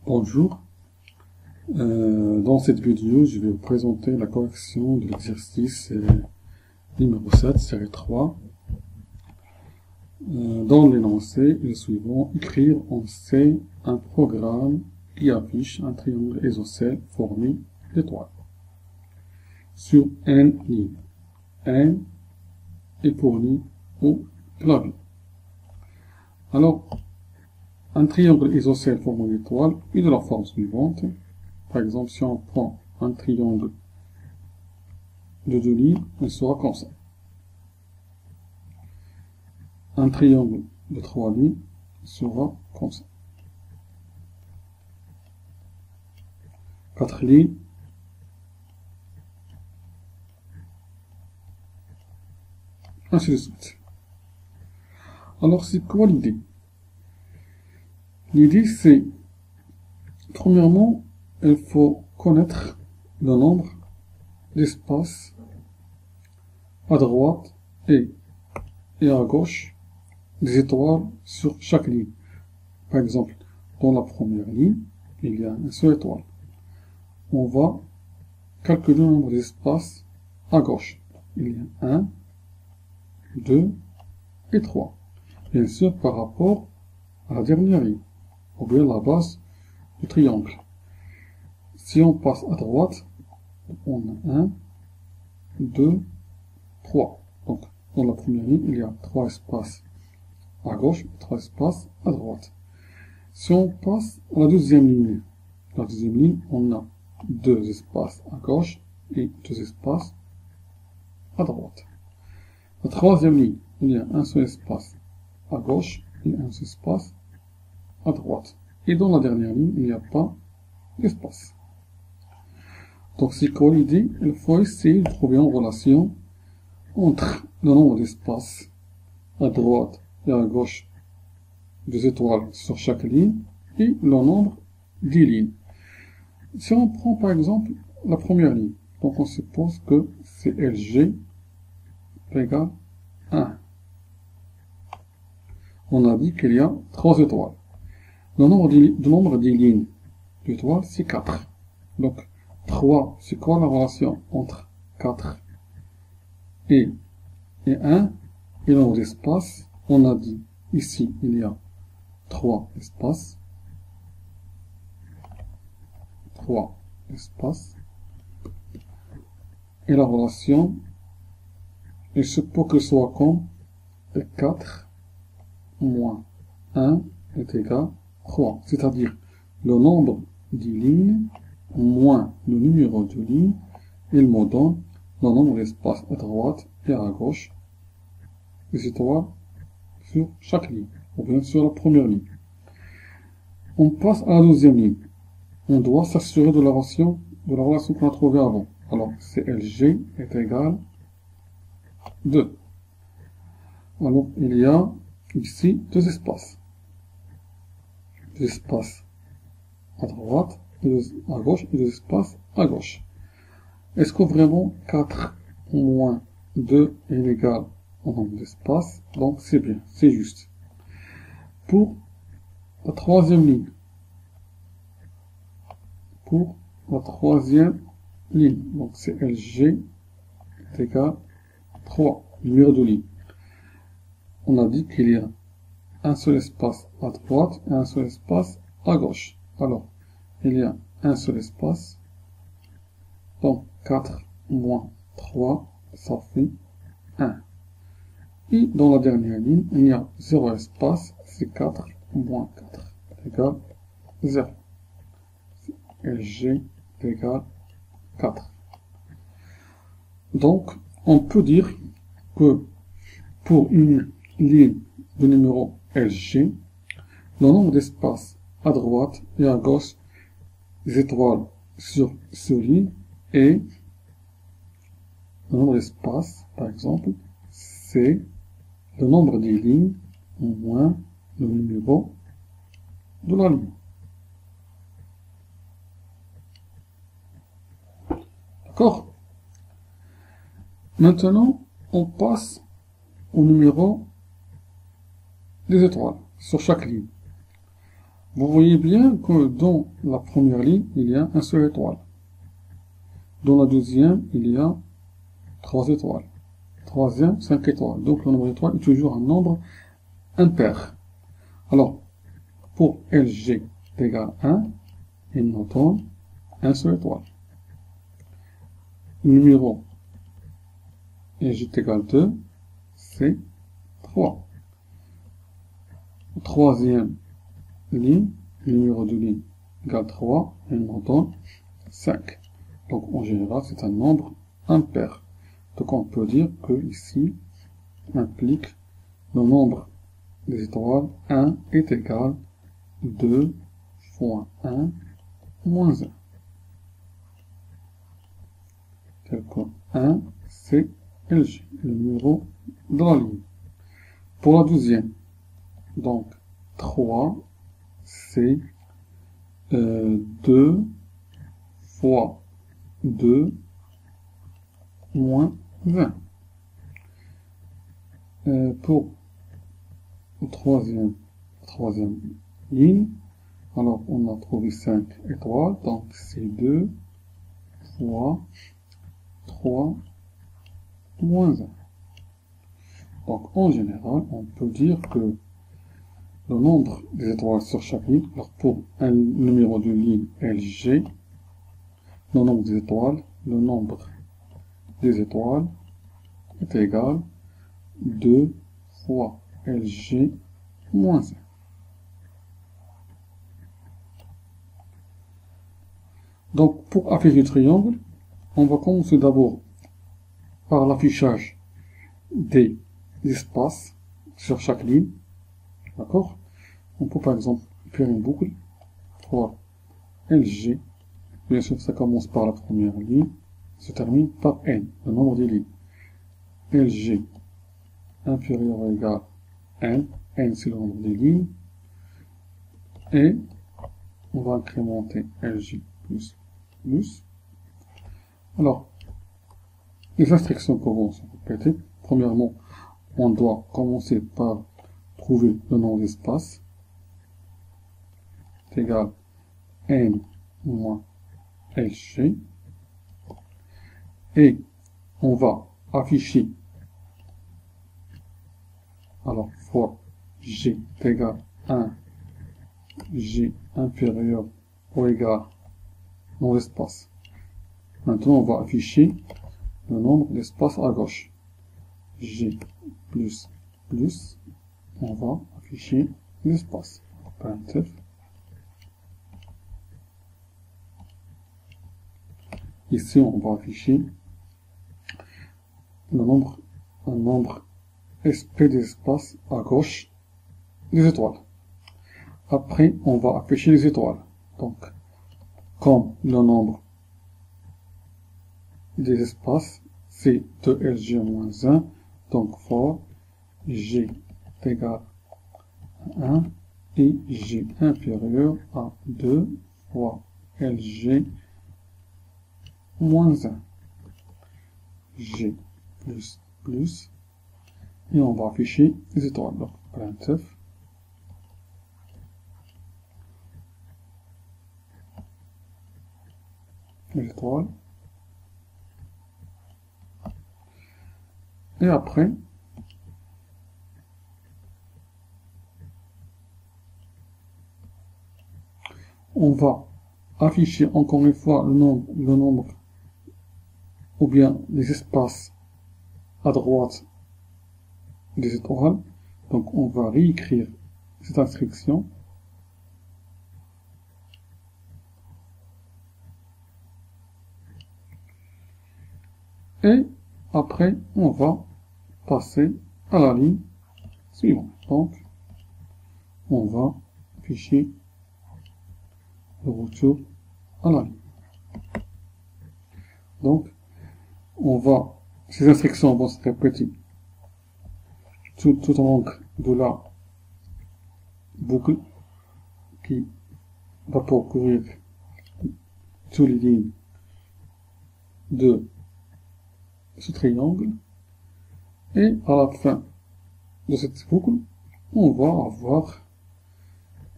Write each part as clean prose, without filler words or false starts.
Bonjour, dans cette vidéo, je vais vous présenter la correction de l'exercice numéro 7, série 3. Dans l'énoncé, le suivant, écrire en C un programme qui affiche un triangle isocèle formé d'étoiles sur N lignes. N est fourni au clavier. Alors, un triangle isocèle formé d'étoiles est de la forme suivante. Par exemple, si on prend un triangle de 2 lignes, il sera comme ça. Un triangle de 3 lignes sera comme ça. 4 lignes. Ainsi de suite. Alors, c'est quoi l'idée? L'idée, c'est, premièrement, il faut connaître le nombre d'espaces à droite et à gauche des étoiles sur chaque ligne. Par exemple, dans la première ligne, il y a une seule étoile. On va calculer le nombre d'espaces à gauche. Il y a 1, 2 et 3. Bien sûr, par rapport à la dernière ligne, ou bien la base du triangle. Si on passe à droite, on a 1, 2, 3. Donc, dans la première ligne, il y a 3 espaces à gauche et 3 espaces à droite. Si on passe à la deuxième ligne, on a 2 espaces à gauche et 2 espaces à droite. La troisième ligne, il y a un seul espace à gauche et un seul espace à droite. Et dans la dernière ligne, il n'y a pas d'espace. Donc, c'est quoi l'idée? Il faut essayer de trouver une relation entre le nombre d'espaces à droite et à gauche des étoiles sur chaque ligne et le nombre des lignes. Si on prend par exemple la première ligne, donc on suppose que c'est LG égale 1. On a dit qu'il y a 3 étoiles. Le nombre des lignes d'étoiles, c'est 4. Donc, 3, c'est quoi la relation entre 4 et 1? Et le nombre d'espaces, on a dit, ici, il y a 3 espaces. 3 espaces. Et la relation, il se peut que ce soit comme 4 moins 1 est égal 3, c'est-à-dire le nombre des lignes moins le numéro de ligne, il me donne le nombre d'espaces à droite et à gauche des étoiles sur chaque ligne, ou bien sur la première ligne. On passe à la deuxième ligne. On doit s'assurer de la relation qu'on a trouvée avant. Alors, CLG est égal 2. Alors, il y a ici 2 espaces. 2 espaces à droite, à gauche et 2 espaces à gauche. Est-ce que vraiment 4 moins 2 est égal au nombre d'espaces? Donc c'est bien, c'est juste. Pour la troisième ligne, donc c'est LG est égal 3, numéro de ligne. On a dit qu'il y a un seul espace à droite et un seul espace à gauche. Alors, il y a un seul espace. Donc, 4 moins 3, ça fait 1. Et dans la dernière ligne, il y a 0 espace, c'est 4 moins 4 égale 0. LG égale 4. Donc, on peut dire que pour une ligne de numéro LG, le nombre d'espaces à droite et à gauche des étoiles sur ce ligne et le nombre d'espaces, par exemple, c'est le nombre des lignes moins le numéro de la ligne. D'accord? Maintenant, on passe au numéro des étoiles sur chaque ligne. Vous voyez bien que dans la première ligne, il y a un seul étoile. Dans la deuxième, il y a 3 étoiles. Troisième, 5 étoiles. Donc le nombre d'étoiles est toujours un nombre impair. Alors, pour LG égale 1, il nous donne un seul étoile. Le numéro LG égale 2, c'est 3. Troisième ligne, le numéro de ligne égale 3, et il nous donne 5. Donc en général, c'est un nombre impair. Donc on peut dire que ici implique le nombre des étoiles 1 est égal 2 fois 1 moins 1. Tel que 1, c'est LG, le numéro de la ligne. Pour la deuxième, donc 3, c'est 2 fois 2 moins 20. Pour la troisième ligne, alors on a trouvé 5 étoiles, donc c'est 2 fois 3 moins 1. Donc en général, on peut dire que le nombre des étoiles sur chaque ligne, alors pour un numéro de ligne LG, le nombre des étoiles est égal 2 fois LG moins 1. Donc pour afficher le triangle, on va commencer d'abord par l'affichage des espaces sur chaque ligne. D'accord? On peut par exemple faire une boucle pour LG. Bien sûr, ça commence par la première ligne, se termine par N, le nombre des lignes. LG inférieur ou égal à N, N c'est le nombre des lignes, et on va incrémenter LG plus plus. Alors, les instructions que vont se répéter. Premièrement, on doit commencer par trouver le nom d'espace. C'est égal N moins LG. Et on va afficher, alors for G est égal à 1, G inférieur ou égal nom d'espace. Maintenant, on va afficher le nombre d'espaces à gauche. G plus plus, on va afficher l'espace. Parenthèse. Ici, on va afficher un nombre SP d'espace à gauche des étoiles. Après, on va afficher les étoiles. Donc, comme le nombre des espaces, c'est 2LG moins 1, donc for G est égal à 1 et G inférieur à 2 fois LG moins 1. G plus plus, et on va afficher les étoiles. Donc, printf. Les étoiles. Et après, on va afficher encore une fois le nombre ou bien les espaces à droite des étoiles. Donc on va réécrire cette instruction. Et après, on va passer à la ligne suivante. Donc, on va afficher le retour à la ligne. Donc, ces instructions vont se répéter tout au long de la boucle qui va parcourir toutes les lignes de ce triangle. Et à la fin de cette boucle, on va avoir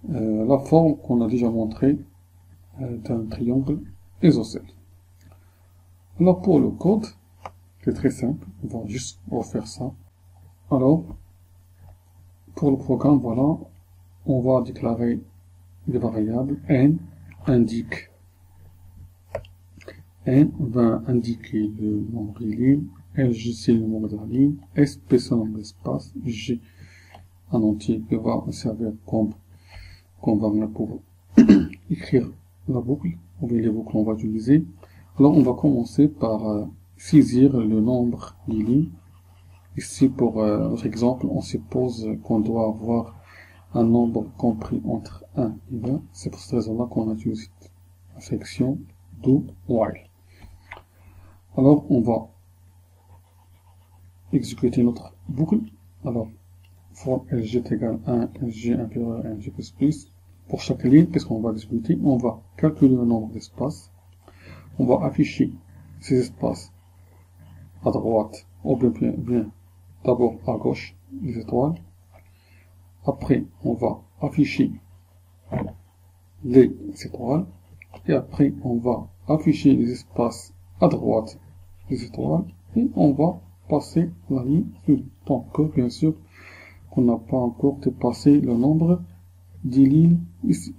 la forme qu'on a déjà montrée d'un triangle isocèle. Alors pour le code, c'est très simple, on va juste refaire ça. Alors, pour le programme, voilà, on va déclarer des variables. N va indiquer le nombre de lignes, LG c'est le nombre de la ligne, SP c'est le nombre d'espace, G un entier qui va servir comme variable pour écrire la boucle, ou bien les boucles qu'on va utiliser. Alors on va commencer par saisir le nombre de lignes. Ici pour notre exemple, on suppose qu'on doit avoir un nombre compris entre 1 et 20. C'est pour cette raison-là qu'on a utilisé la section do while. Alors on va exécuter notre boucle. Alors for LG est égal à 1, LG inférieur à LG plus. Pour chaque ligne, puisqu'on va exécuter, on va calculer le nombre d'espaces. On va afficher ces espaces à droite, ou bien d'abord à gauche, les étoiles. Après, on va afficher les étoiles. Et après, on va afficher les espaces à droite, les étoiles. Et on va passer la ligne suivante. Donc, bien sûr, qu'on n'a pas encore dépassé le nombre de lignes ici.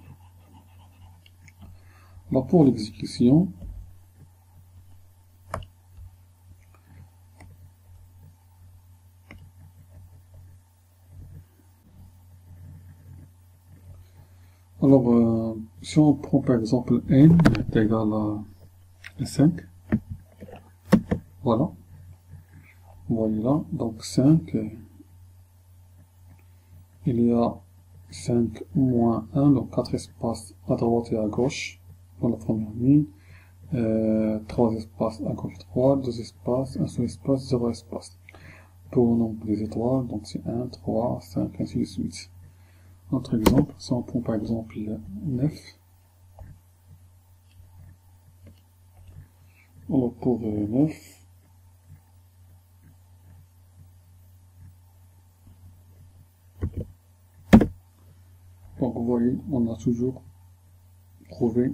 Là, pour l'exécution, alors, si on prend par exemple n est égal à 5, voilà, vous voyez là, donc 5, il y a 5 moins 1, donc 4 espaces à droite et à gauche dans la première ligne, 3 espaces à gauche 3, 2 espaces, un seul espace, 0 espace. Pour le nombre des étoiles, donc c'est 1, 3, 5, ainsi de suite. Notre exemple, si on prend par exemple 9, alors pour 9, donc vous voyez, on a toujours trouvé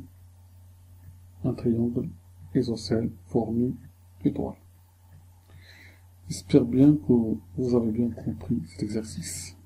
un triangle isocèle formé étoile. J'espère bien que vous avez bien compris cet exercice.